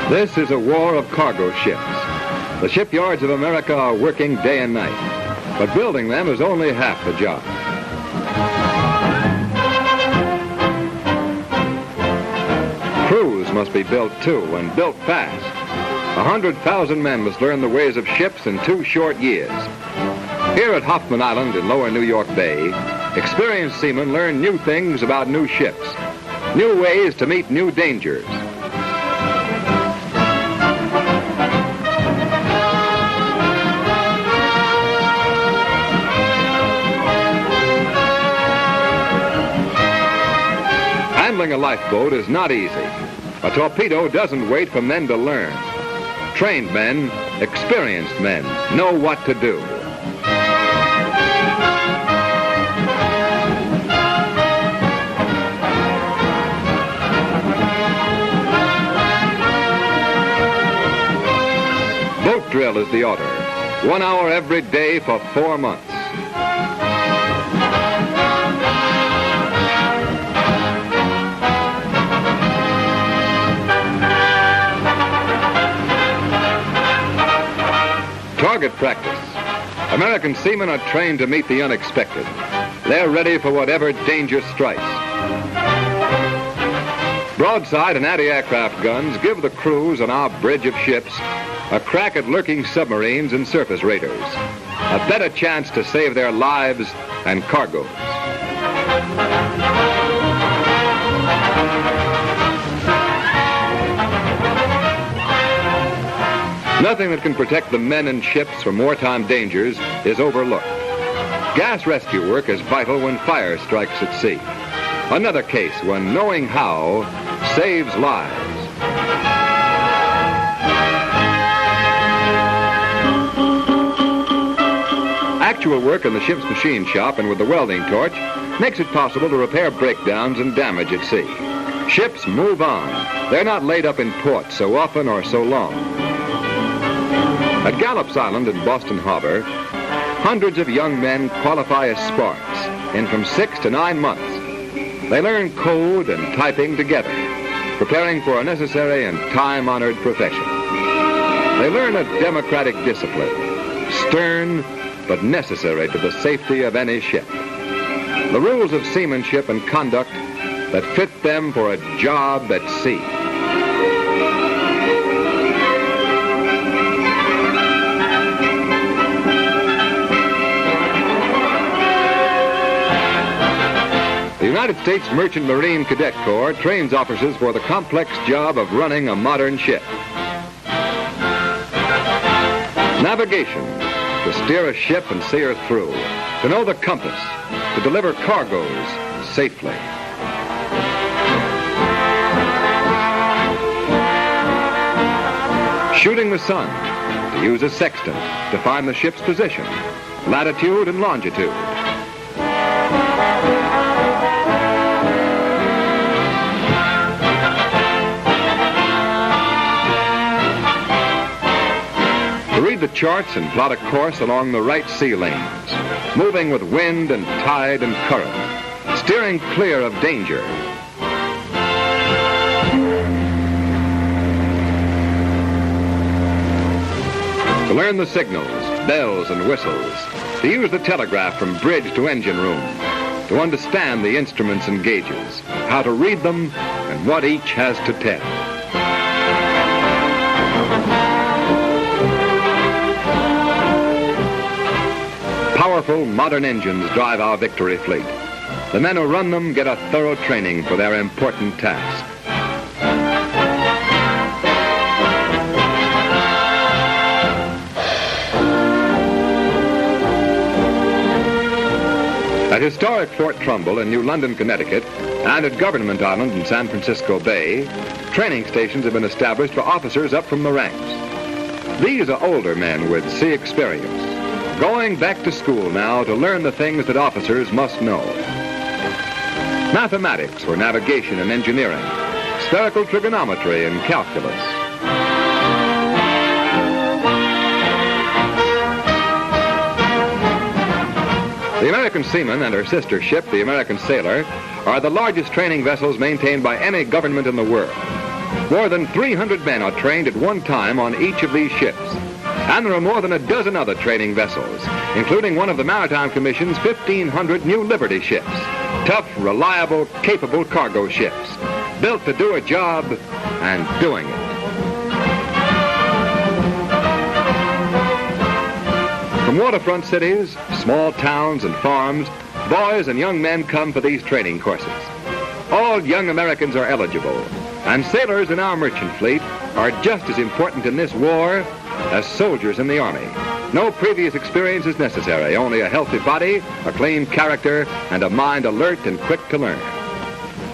This is a war of cargo ships. The shipyards of America are working day and night, but building them is only half the job. Crews must be built too, and built fast. 100,000 men must learn the ways of ships in 2 short years. Here at Hoffman Island in lower New York Bay, experienced seamen learn new things about new ships, new ways to meet new dangers. Handling a lifeboat is not easy. A torpedo doesn't wait for men to learn. Trained men, experienced men, know what to do. Boat drill is the order. 1 hour every day for 4 months. Target practice. American seamen are trained to meet the unexpected. They're ready for whatever danger strikes. Broadside and anti-aircraft guns give the crews on our bridge of ships a crack at lurking submarines and surface raiders, a better chance to save their lives and cargoes. Nothing that can protect the men and ships from wartime dangers is overlooked. Gas rescue work is vital when fire strikes at sea. Another case when knowing how saves lives. Actual work in the ship's machine shop and with the welding torch makes it possible to repair breakdowns and damage at sea. Ships move on. They're not laid up in port so often or so long. At Gallops Island in Boston Harbor, hundreds of young men qualify as sparks in from 6 to 9 months. They learn code and typing together, preparing for a necessary and time-honored profession. They learn a democratic discipline, stern but necessary to the safety of any ship. The rules of seamanship and conduct that fit them for a job at sea. The United States Merchant Marine Cadet Corps trains officers for the complex job of running a modern ship. Navigation, to steer a ship and see her through, to know the compass, to deliver cargoes safely. Shooting the sun, to use a sextant to find the ship's position, latitude and longitude. Read the charts and plot a course along the right sea lanes, moving with wind and tide and current, steering clear of danger. To learn the signals, bells and whistles, to use the telegraph from bridge to engine room, to understand the instruments and gauges, how to read them and what each has to tell. Powerful, modern engines drive our Victory fleet. The men who run them get a thorough training for their important task. At historic Fort Trumbull in New London, Connecticut, and at Government Island in San Francisco Bay, training stations have been established for officers up from the ranks. These are older men with sea experience, going back to school now to learn the things that officers must know. Mathematics for navigation and engineering, spherical trigonometry and calculus. The American Seaman and her sister ship, the American Sailor, are the largest training vessels maintained by any government in the world. More than 300 men are trained at one time on each of these ships. And there are more than a dozen other training vessels, including one of the Maritime Commission's 1,500 new Liberty ships. Tough, reliable, capable cargo ships, built to do a job and doing it. From waterfront cities, small towns and farms, boys and young men come for these training courses. All young Americans are eligible, and sailors in our merchant fleet are just as important in this war as soldiers in the Army. No previous experience is necessary, only a healthy body, a clean character, and a mind alert and quick to learn.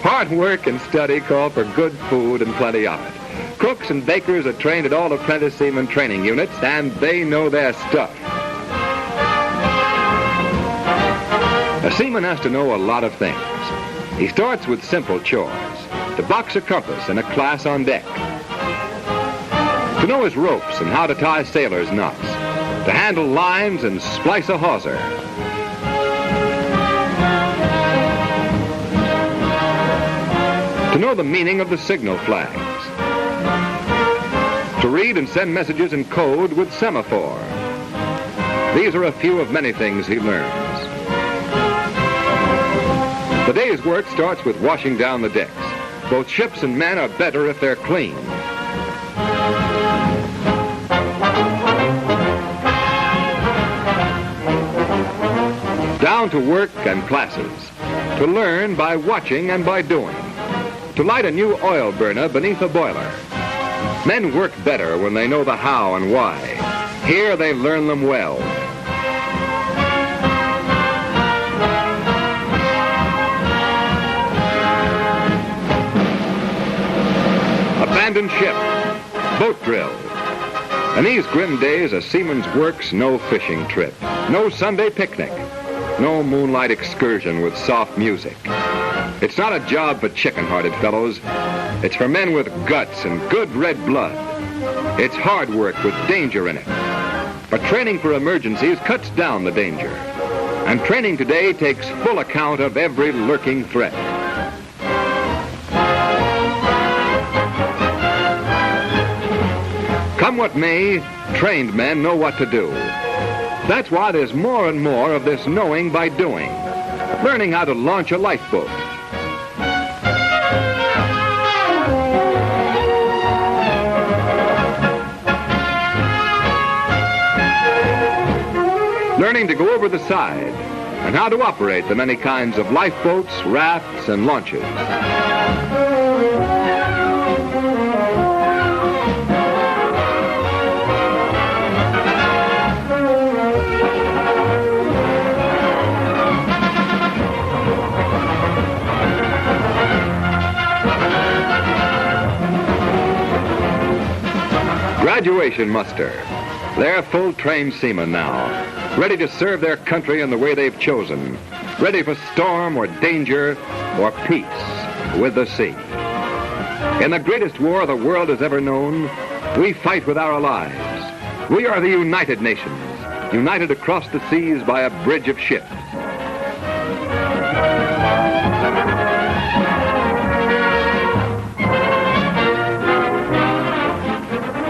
Hard work and study call for good food and plenty of it. Cooks and bakers are trained at all apprentice seaman training units, and they know their stuff. A seaman has to know a lot of things. He starts with simple chores, to box a compass in a class on deck, to know his ropes and how to tie sailors' knots, to handle lines and splice a hawser, to know the meaning of the signal flags, to read and send messages in code with semaphore. These are a few of many things he learns. The day's work starts with washing down the decks. Both ships and men are better if they're clean. Down to work and classes. To learn by watching and by doing. To light a new oil burner beneath a boiler. Men work better when they know the how and why. Here they learn them well. Abandoned ship, boat drill. In these grim days, a seaman's work's no fishing trip, no Sunday picnic, no moonlight excursion with soft music. It's not a job for chicken-hearted fellows. It's for men with guts and good red blood. It's hard work with danger in it. But training for emergencies cuts down the danger. And training today takes full account of every lurking threat. Come what may, trained men know what to do. That's why there's more and more of this knowing by doing. Learning how to launch a lifeboat. Learning to go over the side and how to operate the many kinds of lifeboats, rafts, and launches. Graduation muster. They're full-trained seamen now, ready to serve their country in the way they've chosen, ready for storm or danger or peace with the sea. In the greatest war the world has ever known, we fight with our lives. We are the United Nations, united across the seas by a bridge of ships.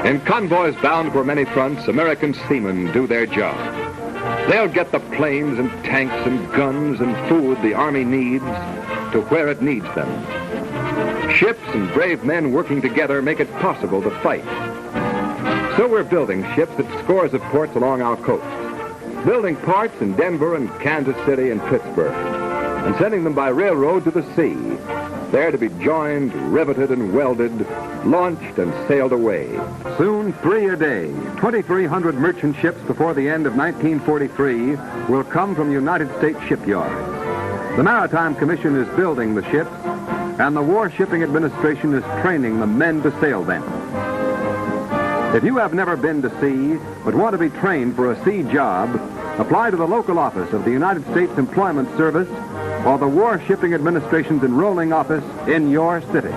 In convoys bound for many fronts, American seamen do their job. They'll get the planes and tanks and guns and food the Army needs to where it needs them. Ships and brave men working together make it possible to fight. So we're building ships at scores of ports along our coast, building parts in Denver and Kansas City and Pittsburgh, and sending them by railroad to the sea, there to be joined, riveted, and welded, launched, and sailed away. Soon 3 a day, 2,300 merchant ships before the end of 1943 will come from United States shipyards. The Maritime Commission is building the ships, and the War Shipping Administration is training the men to sail them. If you have never been to sea but want to be trained for a sea job, apply to the local office of the United States Employment Service or the War Shipping Administration's enrolling office in your city.